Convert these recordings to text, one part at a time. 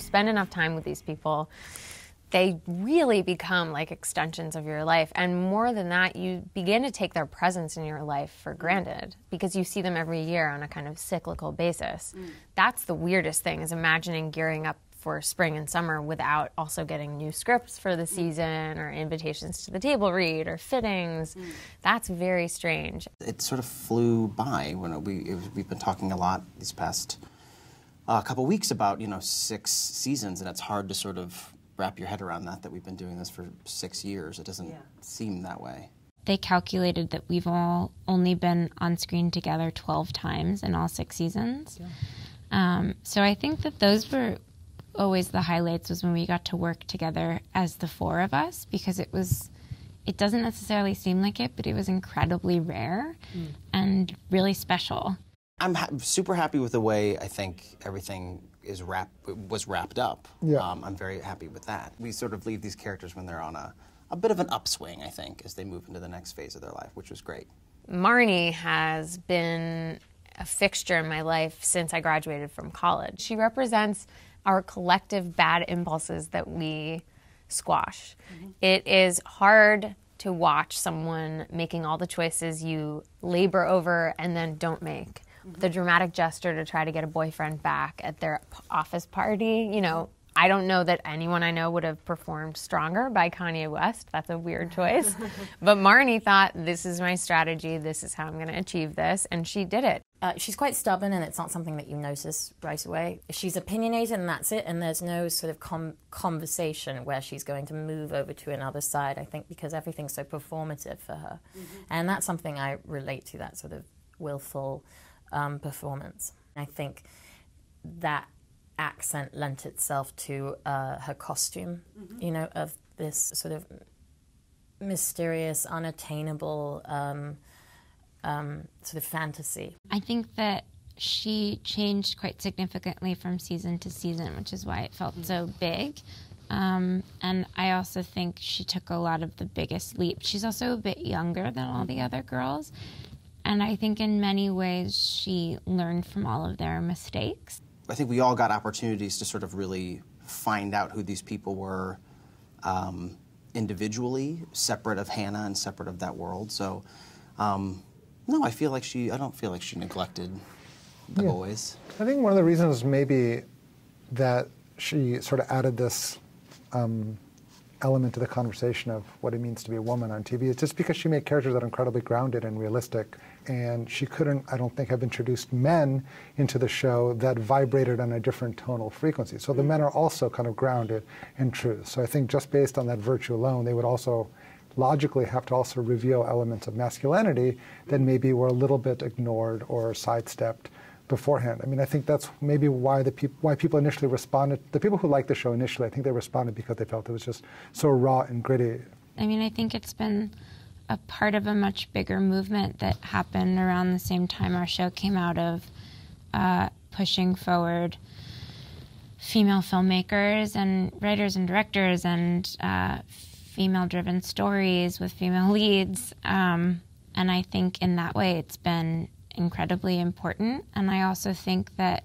spend enough time with these people, they really become like extensions of your life. And more than that, you begin to take their presence in your life for granted because you see them every year on a kind of cyclical basis. That's the weirdest thing, is imagining gearing up for spring and summer without also getting new scripts for the season or invitations to the table read or fittings. That's very strange. It sort of flew by when we've been talking a lot these past couple weeks about, 6 seasons, and it's hard to sort of wrap your head around that we've been doing this for 6 years. It doesn't seem that way. They calculated that we've all only been on screen together 12 times in all 6 seasons. So I think that those were always the highlights, was when we got to work together as the 4 of us, because it doesn't necessarily seem like it, but it was incredibly rare and really special. I'm super happy with the way I think everything was wrapped up. I'm very happy with that. We sort of leave these characters when they're on a bit of an upswing, I think, as they move into the next phase of their life, which was great. Marnie has been a fixture in my life since I graduated from college. She represents our collective bad impulses that we squash. It is hard to watch someone making all the choices you labor over and then don't make. The dramatic gesture to try to get a boyfriend back at their office party, I don't know that anyone I know would have performed Stronger by Kanye West. That's a weird choice. But Marnie thought, this is my strategy, this is how I'm going to achieve this, and she did it. She's quite stubborn, and it's not something that you notice right away. She's opinionated, and that's it, and there's no sort of conversation where she's going to move over to another side, I think, because everything's so performative for her. And that's something I relate to, that sort of willful performance. I think that accent lent itself to her costume, of this sort of mysterious, unattainable sort of fantasy. I think that she changed quite significantly from season to season, which is why it felt so big. And I also think she took a lot of the biggest leaps. She's also a bit younger than all the other girls. And I think in many ways she learned from all of their mistakes. I think we all got opportunities to sort of really find out who these people were individually, separate of Hannah and separate of that world. So, no, I don't feel like she neglected the boys. I think one of the reasons maybe that she sort of added this element to the conversation of what it means to be a woman on TV is just because she made characters that are incredibly grounded and realistic, and she couldn't, I don't think, have introduced men into the show that vibrated on a different tonal frequency. So the men are also kind of grounded in truth. So I think just based on that virtue alone, they would also logically have to also reveal elements of masculinity that maybe were a little bit ignored or sidestepped beforehand. I mean, I think that's maybe why people initially responded. The people who liked the show initially, I think they responded because they felt it was just so raw and gritty. I mean, I think it's been a part of a much bigger movement that happened around the same time our show came out of pushing forward female filmmakers and writers and directors and female-driven stories with female leads. And I think in that way it's been incredibly important. And I also think that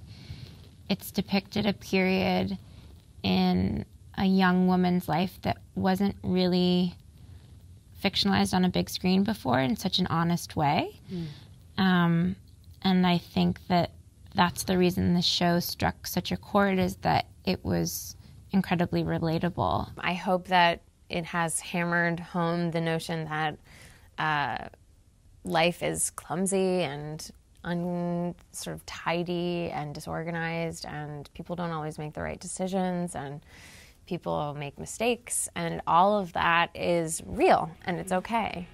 it's depicted a period in a young woman's life that wasn't really fictionalized on a big screen before in such an honest way. And I think that that's the reason the show struck such a chord, is that it was incredibly relatable. I hope that it has hammered home the notion that life is clumsy and sort of tidy and disorganized, and people don't always make the right decisions, and people make mistakes, and all of that is real, and it's okay.